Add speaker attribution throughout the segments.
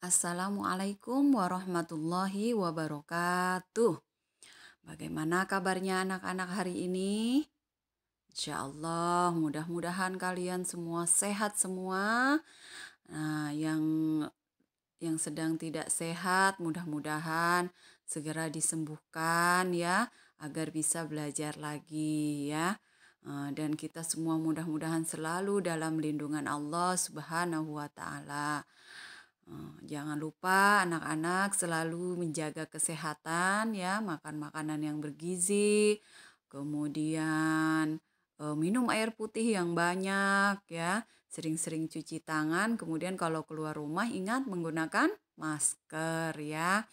Speaker 1: Assalamualaikum warahmatullahi wabarakatuh. Bagaimana kabarnya anak-anak hari ini? Insya Allah, mudah-mudahan kalian semua sehat semua. Nah, yang sedang tidak sehat, mudah-mudahan segera disembuhkan ya, agar bisa belajar lagi ya. Dan kita semua mudah-mudahan selalu dalam lindungan Allah Subhanahu wa Ta'ala. Jangan lupa anak-anak selalu menjaga kesehatan ya, makan makanan yang bergizi, kemudian minum air putih yang banyak ya, sering-sering cuci tangan, kemudian kalau keluar rumah ingat menggunakan masker ya,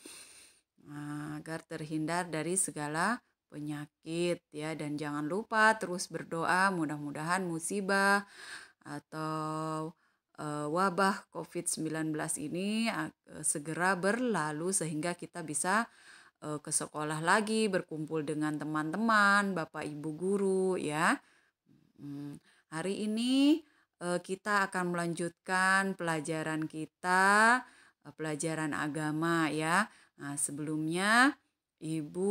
Speaker 1: agar terhindar dari segala penyakit ya, dan jangan lupa terus berdoa mudah-mudahan musibah atau wabah COVID-19 ini segera berlalu sehingga kita bisa ke sekolah lagi, berkumpul dengan teman-teman, Bapak Ibu guru ya. Hari ini kita akan melanjutkan pelajaran kita, pelajaran agama ya. Nah, sebelumnya Ibu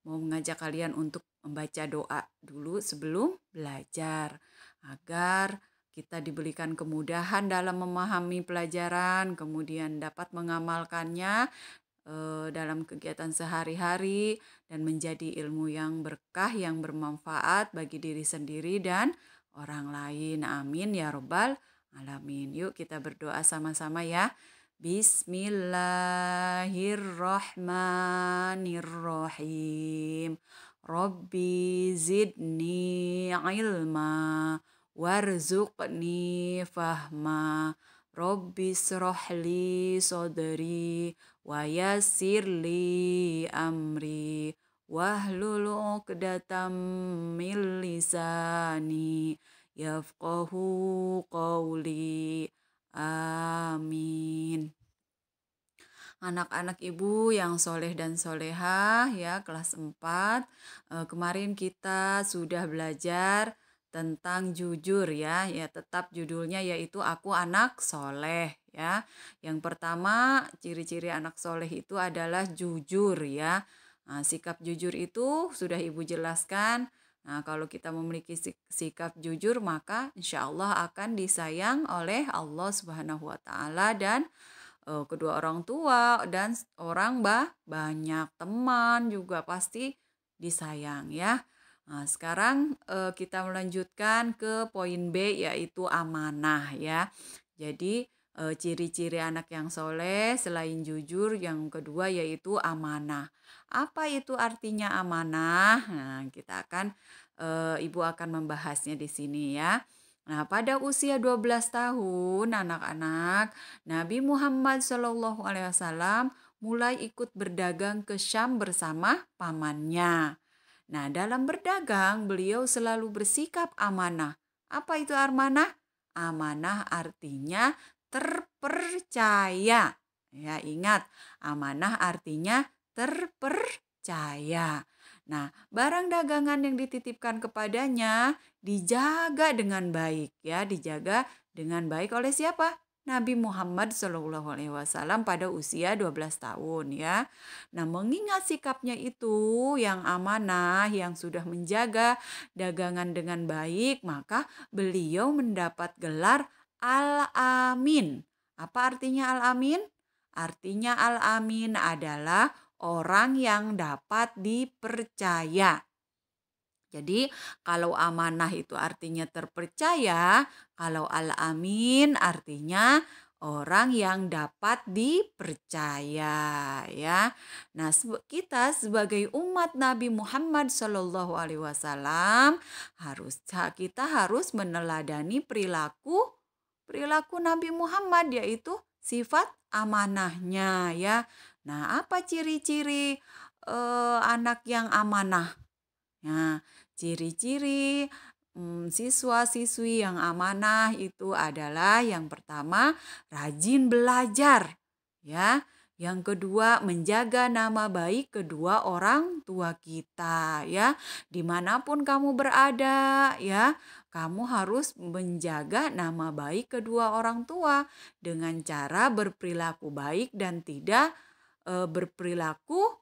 Speaker 1: mau mengajak kalian untuk membaca doa dulu sebelum belajar agar kita diberikan kemudahan dalam memahami pelajaran, kemudian dapat mengamalkannya dalam kegiatan sehari-hari dan menjadi ilmu yang berkah, yang bermanfaat bagi diri sendiri dan orang lain. Amin ya robbal alamin. Yuk kita berdoa sama-sama ya. Bismillahirrahmanirrahim. Rabbi zidni ilma warzuqni fahma. Rabbi srohli sodri wa yassirli amri wahlul 'uqdatam min lisani yafqahu qawli. Amin. Anak-anak ibu yang soleh dan solehah ya, kelas 4. Kemarin kita sudah belajar tentang jujur ya, tetap judulnya yaitu Aku Anak Soleh ya. Yang pertama, ciri-ciri anak soleh itu adalah jujur ya. Nah, sikap jujur itu sudah ibu jelaskan. Nah, kalau kita memiliki sikap jujur maka insya Allah akan disayang oleh Allah Subhanahu wa Ta'ala dan kedua orang tua dan orang banyak teman juga pasti disayang ya. Nah, sekarang kita melanjutkan ke poin B yaitu amanah ya. Jadi ciri-ciri anak yang soleh selain jujur yang kedua yaitu amanah. Apa itu artinya amanah? Nah, Ibu akan membahasnya di sini ya. Nah, pada usia 12 tahun anak-anak, Nabi Muhammad SAW mulai ikut berdagang ke Syam bersama pamannya. Nah, dalam berdagang beliau selalu bersikap amanah. Apa itu amanah? Amanah artinya terpercaya. Ya, ingat, amanah artinya terpercaya. Nah, barang dagangan yang dititipkan kepadanya dijaga dengan baik ya, dijaga dengan baik oleh siapa? Nabi Muhammad SAW pada usia 12 tahun ya. Nah, mengingat sikapnya itu yang amanah, yang sudah menjaga dagangan dengan baik, maka beliau mendapat gelar Al-Amin. Apa artinya Al-Amin? Artinya Al-Amin adalah orang yang dapat dipercaya. Jadi kalau amanah itu artinya terpercaya, kalau al-amin artinya orang yang dapat dipercaya ya. Nah, kita sebagai umat Nabi Muhammad SAW kita harus meneladani perilaku Nabi Muhammad yaitu sifat amanahnya ya. Nah, apa ciri-ciri anak yang amanah? Nah, ciri-ciri siswa-siswi yang amanah itu adalah yang pertama rajin belajar ya. Yang kedua menjaga nama baik kedua orang tua kita ya. Dimanapun kamu berada ya, kamu harus menjaga nama baik kedua orang tua dengan cara berperilaku baik dan tidak berperilaku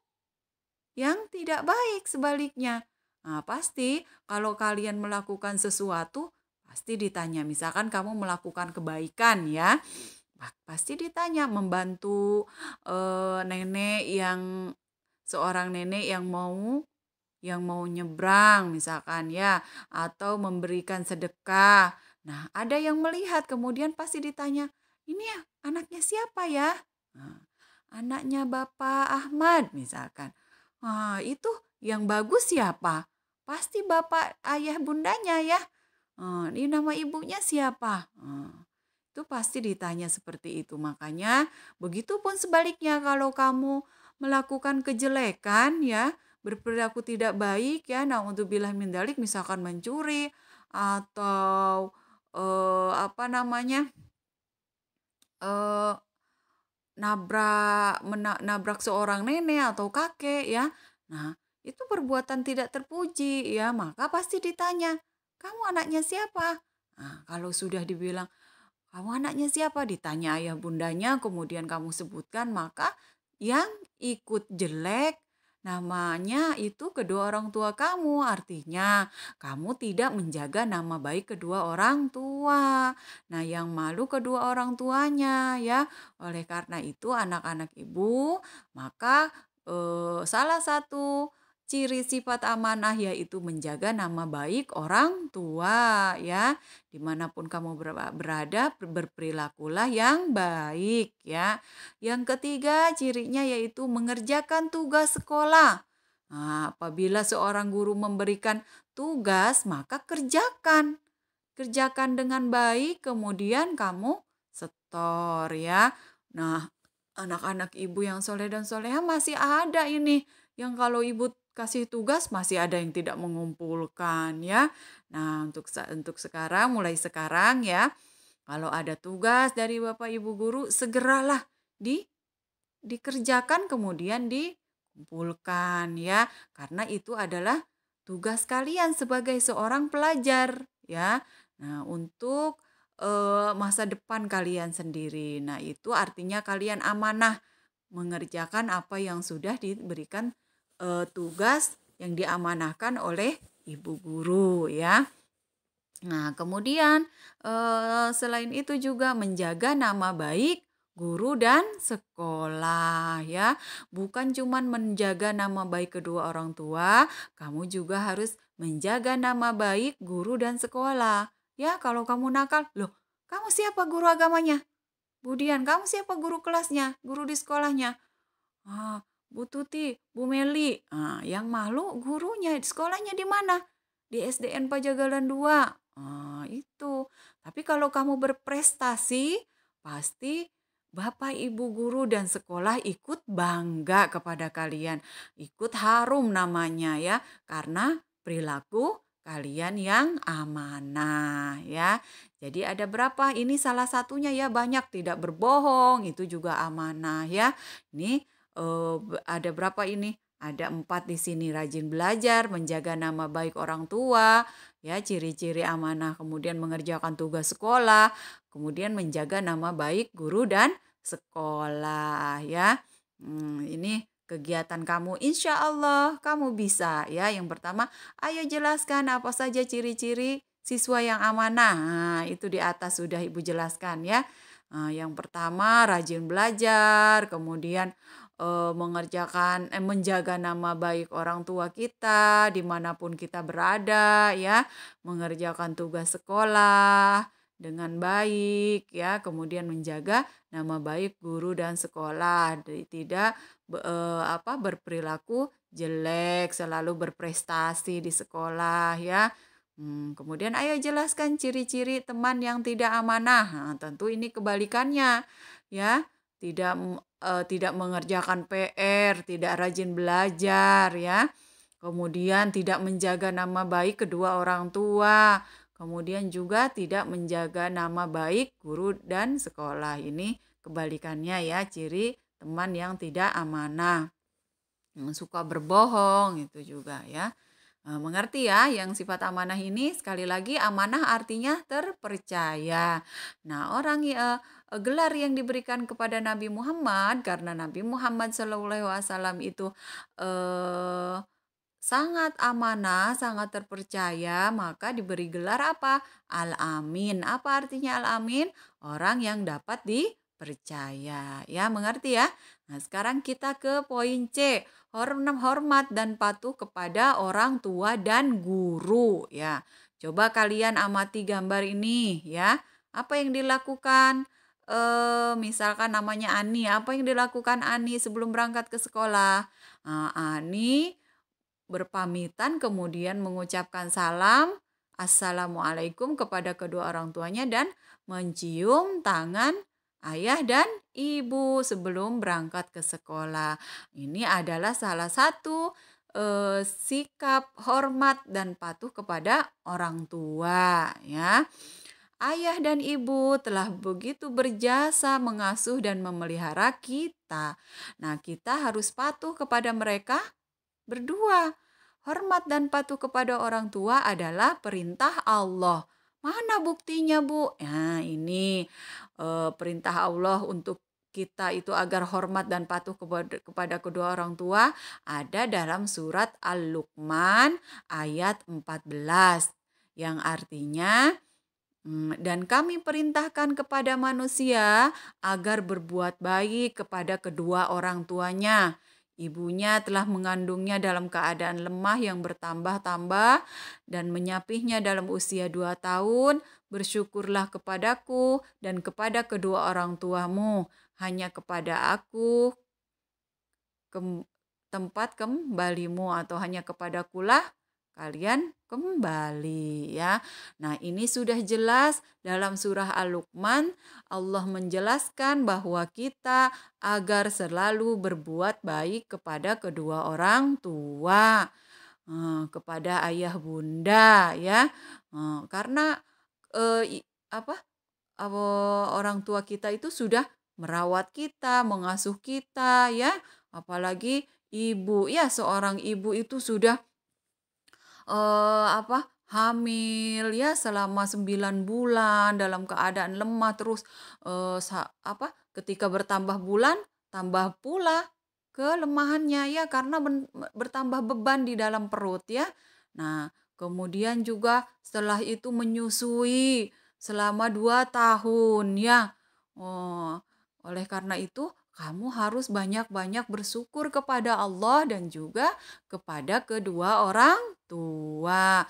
Speaker 1: yang tidak baik sebaliknya. Nah, pasti kalau kalian melakukan sesuatu, pasti ditanya. Misalkan kamu melakukan kebaikan ya, pasti ditanya membantu nenek yang seorang nenek yang mau nyebrang misalkan ya, atau memberikan sedekah. Nah, ada yang melihat kemudian pasti ditanya, ini ya anaknya siapa ya? Nah, anaknya Bapak Ahmad misalkan. Nah, itu yang bagus siapa? Pasti bapak ayah bundanya ya. Ini nama ibunya siapa? Itu pasti ditanya seperti itu. Makanya begitupun sebaliknya kalau kamu melakukan kejelekan ya, berperilaku tidak baik ya, naudzubillah min dzalik, misalkan mencuri atau apa namanya? eh nabrak seorang nenek atau kakek ya. Nah, itu perbuatan tidak terpuji ya, maka pasti ditanya, "Kamu anaknya siapa?" Nah, kalau sudah dibilang, "Kamu anaknya siapa?" Ditanya ayah bundanya, kemudian kamu sebutkan, maka yang ikut jelek namanya itu kedua orang tua kamu. Artinya, kamu tidak menjaga nama baik kedua orang tua. Nah, yang malu kedua orang tuanya ya. Oleh karena itu, anak-anak ibu, maka salah satu ciri sifat amanah yaitu menjaga nama baik orang tua ya. Dimanapun kamu berada, berperilakulah yang baik ya. Yang ketiga, cirinya yaitu mengerjakan tugas sekolah. Nah, apabila seorang guru memberikan tugas, maka kerjakan. Kerjakan dengan baik, kemudian kamu setor ya. Nah, anak-anak ibu yang soleh dan soleha masih ada ini. Yang kalau ibu kasih tugas masih ada yang tidak mengumpulkan ya. Nah, untuk sekarang, mulai sekarang ya, kalau ada tugas dari Bapak Ibu guru, segeralah di dikerjakan kemudian dikumpulkan ya. Karena itu adalah tugas kalian sebagai seorang pelajar ya. Nah, untuk masa depan kalian sendiri. Nah, itu artinya kalian amanah mengerjakan apa yang sudah diberikan tugas yang diamanahkan oleh ibu guru ya. Nah, kemudian selain itu juga menjaga nama baik guru dan sekolah ya. Bukan cuman menjaga nama baik kedua orang tua, kamu juga harus menjaga nama baik guru dan sekolah. Ya, kalau kamu nakal, loh, kamu siapa guru agamanya? Budian, kamu siapa guru kelasnya, guru di sekolahnya? Ah, Bu Tuti, Bu Meli. Yang malu gurunya, di sekolahnya di mana? Di SDN Pajagalan 2. Itu. Tapi kalau kamu berprestasi, pasti Bapak Ibu guru dan sekolah ikut bangga kepada kalian. Ikut harum namanya ya, karena perilaku kalian yang amanah ya. Jadi ada berapa? Ini salah satunya ya, banyak tidak berbohong, itu juga amanah ya. Ini ada berapa ini? Ada 4 di sini, rajin belajar, menjaga nama baik orang tua, ya ciri-ciri amanah, kemudian mengerjakan tugas sekolah, kemudian menjaga nama baik guru dan sekolah ya. Ini kegiatan kamu, insya Allah kamu bisa ya. Yang pertama, ayo jelaskan apa saja ciri-ciri siswa yang amanah. Nah, itu di atas sudah Ibu jelaskan ya. Yang pertama rajin belajar, kemudian menjaga nama baik orang tua kita dimanapun kita berada ya, mengerjakan tugas sekolah dengan baik ya, kemudian menjaga nama baik guru dan sekolah, tidak berperilaku jelek, selalu berprestasi di sekolah ya. Kemudian ayo jelaskan ciri-ciri teman yang tidak amanah. Nah, tentu ini kebalikannya ya, tidak mengerjakan PR, tidak rajin belajar ya. Kemudian tidak menjaga nama baik kedua orang tua. Kemudian juga tidak menjaga nama baik guru dan sekolah. Ini kebalikannya ya, ciri teman yang tidak amanah. Yang suka berbohong itu juga ya. Mengerti ya, yang sifat amanah ini sekali lagi amanah artinya terpercaya. Nah, gelar yang diberikan kepada Nabi Muhammad karena Nabi Muhammad SAW itu eh, sangat amanah, sangat terpercaya, maka diberi gelar apa? Al-Amin. Apa artinya Al-Amin? Orang yang dapat dipercaya. Ya, mengerti ya? Nah, sekarang kita ke poin C. Hormat dan patuh kepada orang tua dan guru. Ya, coba kalian amati gambar ini ya. Apa yang dilakukan? Misalkan namanya Ani. Apa yang dilakukan Ani sebelum berangkat ke sekolah? Ani berpamitan kemudian mengucapkan salam assalamualaikum kepada kedua orang tuanya dan mencium tangan ayah dan ibu sebelum berangkat ke sekolah. Ini adalah salah satu sikap hormat dan patuh kepada orang tua ya. Ayah dan ibu telah begitu berjasa mengasuh dan memelihara kita. Nah, kita harus patuh kepada mereka berdua. Hormat dan patuh kepada orang tua adalah perintah Allah. Mana buktinya, Bu? Nah, ini perintah Allah untuk kita itu agar hormat dan patuh kepada kedua orang tua ada dalam surat Al-Luqman ayat 14 yang artinya dan kami perintahkan kepada manusia agar berbuat baik kepada kedua orang tuanya. Ibunya telah mengandungnya dalam keadaan lemah yang bertambah-tambah dan menyapihnya dalam usia 2 tahun. Bersyukurlah kepadaku dan kepada kedua orang tuamu. Hanya kepada aku kem- tempat kembalimu atau hanya kepadakulah kalian kembali ya. Nah, ini sudah jelas dalam surah Al-Luqman Allah menjelaskan bahwa kita agar selalu berbuat baik kepada kedua orang tua, kepada ayah bunda ya. Karena eh, i- apa orang tua kita itu sudah merawat kita, mengasuh kita ya. Apalagi ibu ya, seorang ibu itu sudah hamil ya selama 9 bulan dalam keadaan lemah terus ketika bertambah bulan tambah pula kelemahannya ya karena bertambah beban di dalam perut ya. Nah, kemudian juga setelah itu menyusui selama 2 tahun ya. Oh, oleh karena itu kamu harus banyak-banyak bersyukur kepada Allah dan juga kepada kedua orang tua.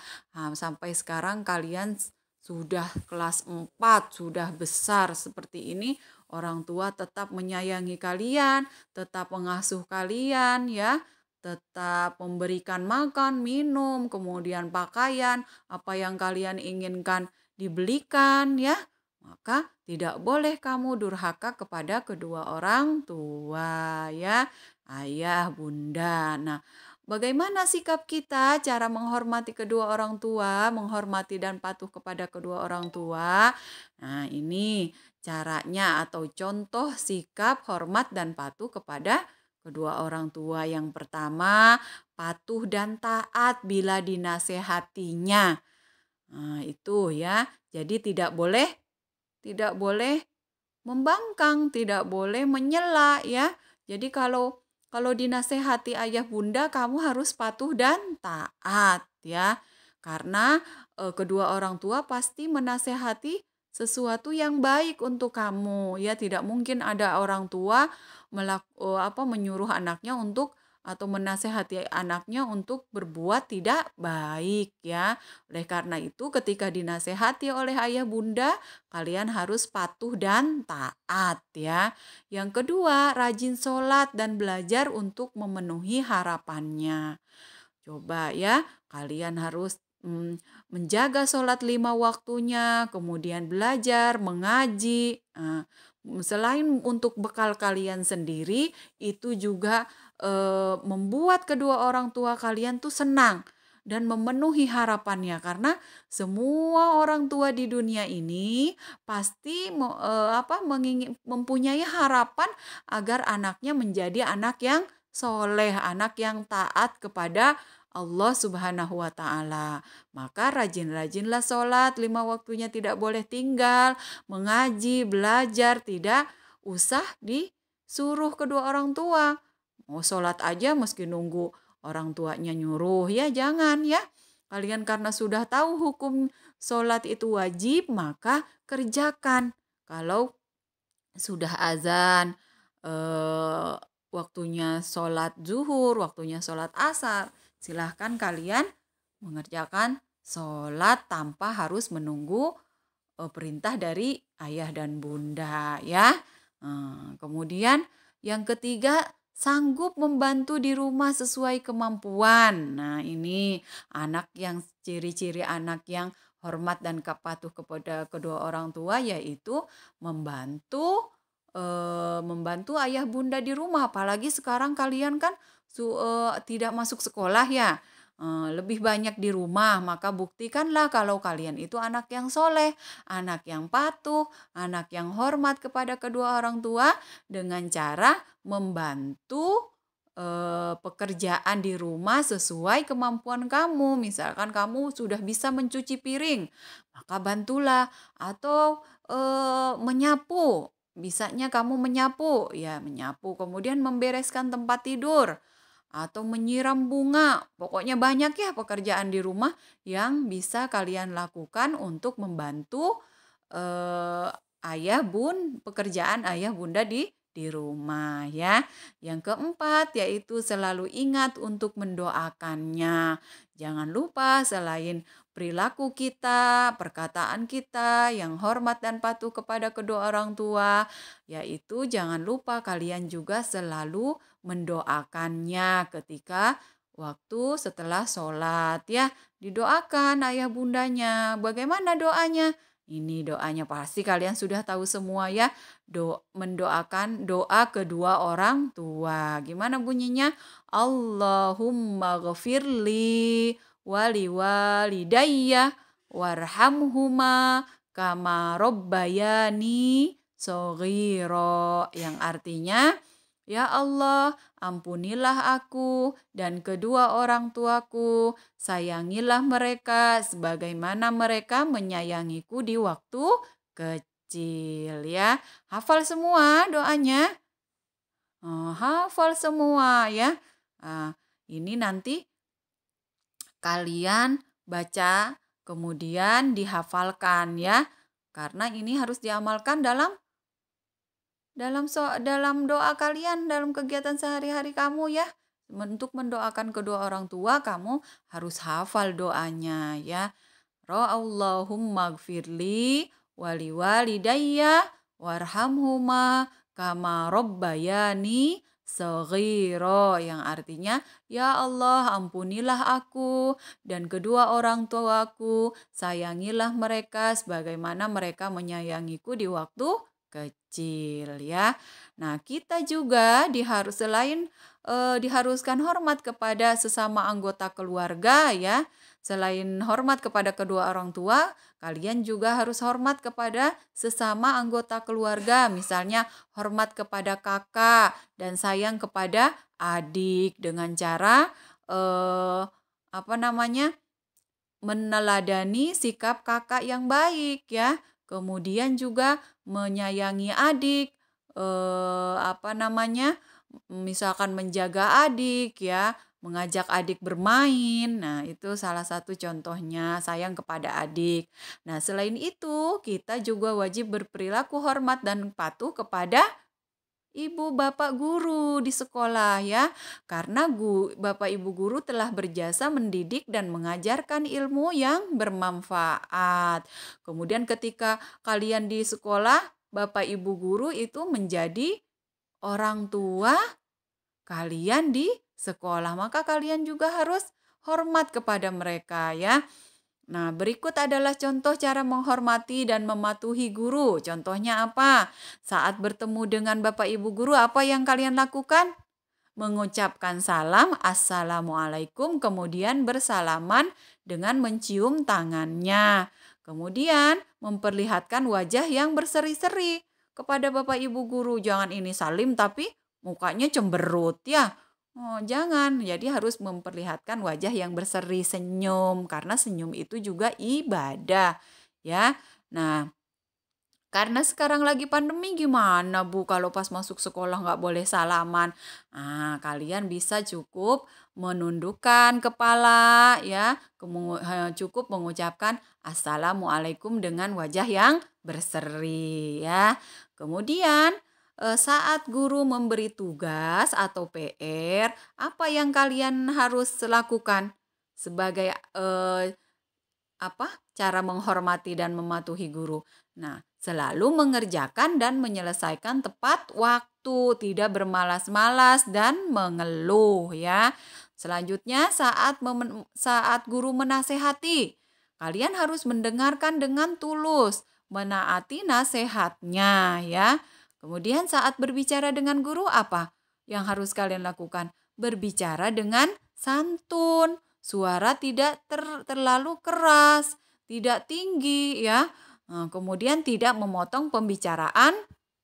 Speaker 1: Sampai sekarang kalian sudah kelas 4, sudah besar seperti ini, orang tua tetap menyayangi kalian, tetap mengasuh kalian ya, tetap memberikan makan, minum, kemudian pakaian, apa yang kalian inginkan dibelikan ya. Maka tidak boleh kamu durhaka kepada kedua orang tua ya, ayah, bunda. Nah, bagaimana sikap kita cara menghormati kedua orang tua, menghormati dan patuh kepada kedua orang tua? Nah, ini caranya atau contoh sikap hormat dan patuh kepada kedua orang tua. Yang pertama, patuh dan taat bila dinasehatinya. Nah, itu ya. Jadi tidak boleh membangkang, tidak boleh menyela ya. Jadi kalau dinasehati ayah bunda kamu harus patuh dan taat ya. Karena kedua orang tua pasti menasehati sesuatu yang baik untuk kamu ya. Tidak mungkin ada orang tua menyuruh anaknya untuk atau menasehati anaknya untuk berbuat tidak baik ya. Oleh karena itu ketika dinasehati oleh ayah bunda kalian harus patuh dan taat ya. Yang kedua, rajin sholat dan belajar untuk memenuhi harapannya. Coba ya, kalian harus menjaga sholat 5 waktunya, kemudian belajar, mengaji. Selain untuk bekal kalian sendiri, itu juga membuat kedua orang tua kalian tuh senang dan memenuhi harapannya karena semua orang tua di dunia ini pasti mempunyai harapan agar anaknya menjadi anak yang soleh, anak yang taat kepada Allah Subhanahu wa Ta'ala. Maka rajin-rajinlah sholat, 5 waktunya tidak boleh tinggal, mengaji, belajar, tidak usah disuruh kedua orang tua. Mau sholat aja meski nunggu orang tuanya nyuruh, ya jangan ya. Kalian karena sudah tahu hukum sholat itu wajib, maka kerjakan. Kalau sudah azan, waktunya sholat zuhur, waktunya sholat asar, silahkan kalian mengerjakan sholat tanpa harus menunggu perintah dari ayah dan bunda ya. Kemudian yang ketiga, sanggup membantu di rumah sesuai kemampuan. Nah, ini ciri-ciri anak yang hormat dan patuh kepada kedua orang tua, yaitu membantu ayah bunda di rumah. Apalagi sekarang kalian kan tidak masuk sekolah ya. Lebih banyak di rumah, maka buktikanlah kalau kalian itu anak yang soleh, anak yang patuh, anak yang hormat kepada kedua orang tua dengan cara membantu pekerjaan di rumah sesuai kemampuan kamu. Misalkan kamu sudah bisa mencuci piring, maka bantulah. Atau menyapu, bisanya kamu menyapu, ya menyapu. Kemudian membereskan tempat tidur atau menyiram bunga. Pokoknya banyak ya pekerjaan di rumah yang bisa kalian lakukan untuk membantu pekerjaan ayah bunda di rumah ya. Yang keempat yaitu selalu ingat untuk mendoakannya. Jangan lupa selain perilaku kita, perkataan kita yang hormat dan patuh kepada kedua orang tua, yaitu jangan lupa kalian juga selalu mendoakannya ketika waktu setelah sholat ya. Didoakan ayah bundanya. Bagaimana doanya? Ini doanya pasti kalian sudah tahu semua ya. Mendoakan doa kedua orang tua. Gimana bunyinya? Allahumma ghafirli wali walidayya warhamhuma kama robbayani shoghiro. Yang artinya, ya Allah, ampunilah aku dan kedua orang tuaku, sayangilah mereka sebagaimana mereka menyayangiku di waktu kecil ya. Hafal semua doanya? Hafal semua ya. Ini nanti kalian baca kemudian dihafalkan ya. Karena ini harus diamalkan dalam doa kalian, dalam kegiatan sehari-hari kamu ya. Untuk mendoakan kedua orang tua, kamu harus hafal doanya ya. Allahumma gfirli wali walidayya warhamhuma kama robbayani shoghiro. Yang artinya, ya Allah, ampunilah aku dan kedua orang tuaku, sayangilah mereka sebagaimana mereka menyayangiku di waktu kecil ya. Nah, kita juga diharuskan hormat kepada sesama anggota keluarga ya. Selain hormat kepada kedua orang tua, kalian juga harus hormat kepada sesama anggota keluarga. Misalnya hormat kepada kakak dan sayang kepada adik dengan cara meneladani sikap kakak yang baik ya. Kemudian juga menyayangi adik, misalkan menjaga adik ya, mengajak adik bermain. Nah, itu salah satu contohnya sayang kepada adik. Nah, selain itu, kita juga wajib berperilaku hormat dan patuh kepada ibu bapak guru di sekolah ya. Karena bapak ibu guru telah berjasa mendidik dan mengajarkan ilmu yang bermanfaat. Kemudian ketika kalian di sekolah, bapak ibu guru itu menjadi orang tua kalian di sekolah. Maka kalian juga harus hormat kepada mereka ya. Nah, berikut adalah contoh cara menghormati dan mematuhi guru. Contohnya apa? Saat bertemu dengan Bapak Ibu guru, apa yang kalian lakukan? Mengucapkan salam, Assalamualaikum, kemudian bersalaman dengan mencium tangannya. Kemudian memperlihatkan wajah yang berseri-seri kepada Bapak Ibu guru. Jangan ini salim tapi mukanya cemberut ya. Oh, jangan. Jadi harus memperlihatkan wajah yang berseri senyum karena senyum itu juga ibadah, ya. Nah, karena sekarang lagi pandemi gimana Bu kalau pas masuk sekolah nggak boleh salaman? Kalian bisa cukup menundukkan kepala ya, cukup mengucapkan Assalamualaikum dengan wajah yang berseri ya. Kemudian saat guru memberi tugas atau PR, apa yang kalian harus lakukan sebagai cara menghormati dan mematuhi guru. Nah, selalu mengerjakan dan menyelesaikan tepat waktu, tidak bermalas-malas dan mengeluh ya. Selanjutnya saat guru menasehati, kalian harus mendengarkan dengan tulus, menaati nasihatnya ya. Kemudian saat berbicara dengan guru apa yang harus kalian lakukan? Berbicara dengan santun, suara tidak terlalu keras, tidak tinggi ya. Kemudian tidak memotong pembicaraan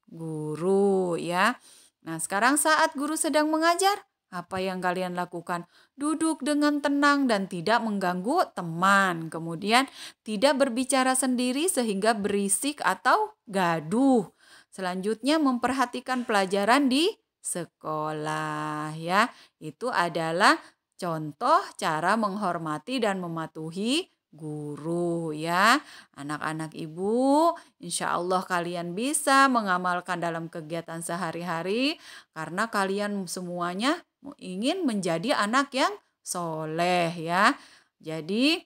Speaker 1: guru ya. Nah, sekarang saat guru sedang mengajar, apa yang kalian lakukan? Duduk dengan tenang dan tidak mengganggu teman. Kemudian tidak berbicara sendiri sehingga berisik atau gaduh. Selanjutnya memperhatikan pelajaran di sekolah ya. Itu adalah contoh cara menghormati dan mematuhi guru ya. Anak-anak ibu, insya Allah kalian bisa mengamalkan dalam kegiatan sehari-hari karena kalian semuanya ingin menjadi anak yang soleh ya. Jadi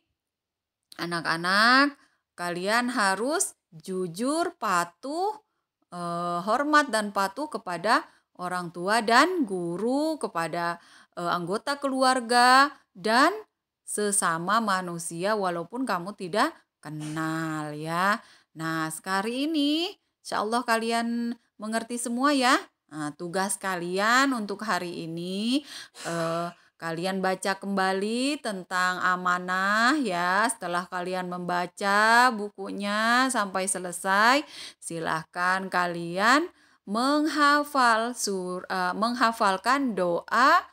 Speaker 1: anak-anak kalian harus jujur, patuh, hormat dan patuh kepada orang tua dan guru, kepada anggota keluarga dan sesama manusia walaupun kamu tidak kenal ya. Nah, sekali ini insya Allah kalian mengerti semua ya. Nah, tugas kalian untuk hari ini kalian baca kembali tentang amanah ya. Setelah kalian membaca bukunya sampai selesai, silahkan kalian menghafalkan doa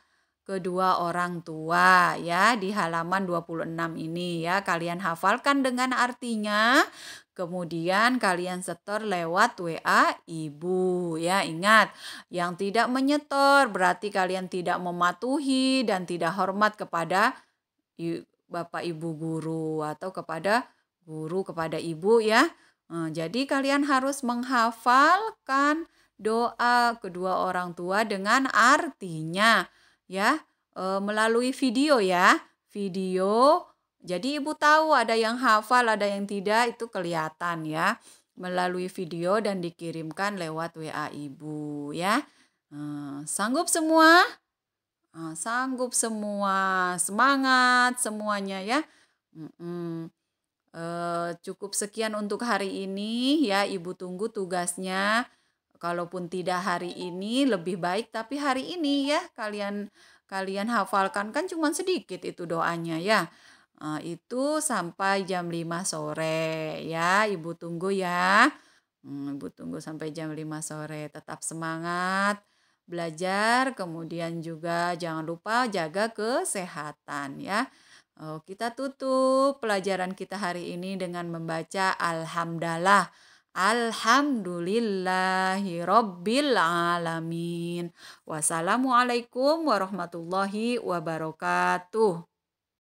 Speaker 1: kedua orang tua ya di halaman 26 ini ya. Kalian hafalkan dengan artinya, kemudian kalian setor lewat WA ibu ya. Ingat, yang tidak menyetor berarti kalian tidak mematuhi dan tidak hormat kepada Bapak Ibu guru atau kepada guru kepada ibu ya. Jadi kalian harus menghafalkan doa kedua orang tua dengan artinya ya, melalui video ya. Video, jadi ibu tahu ada yang hafal, ada yang tidak, itu kelihatan ya. Melalui video dan dikirimkan lewat WA ibu ya. Sanggup semua? Sanggup semua, semangat semuanya ya. Cukup sekian untuk hari ini ya, ibu tunggu tugasnya. Kalaupun tidak hari ini lebih baik, tapi hari ini ya kalian hafalkan, kan cuma sedikit itu doanya ya. Itu sampai jam 5 sore ya, ibu tunggu ya. Ibu tunggu sampai jam 5 sore. Tetap semangat belajar, kemudian juga jangan lupa jaga kesehatan ya. Kita tutup pelajaran kita hari ini dengan membaca Alhamdulillah. Alhamdulillahi Rabbil Alamin. Wassalamualaikum warahmatullahi wabarakatuh.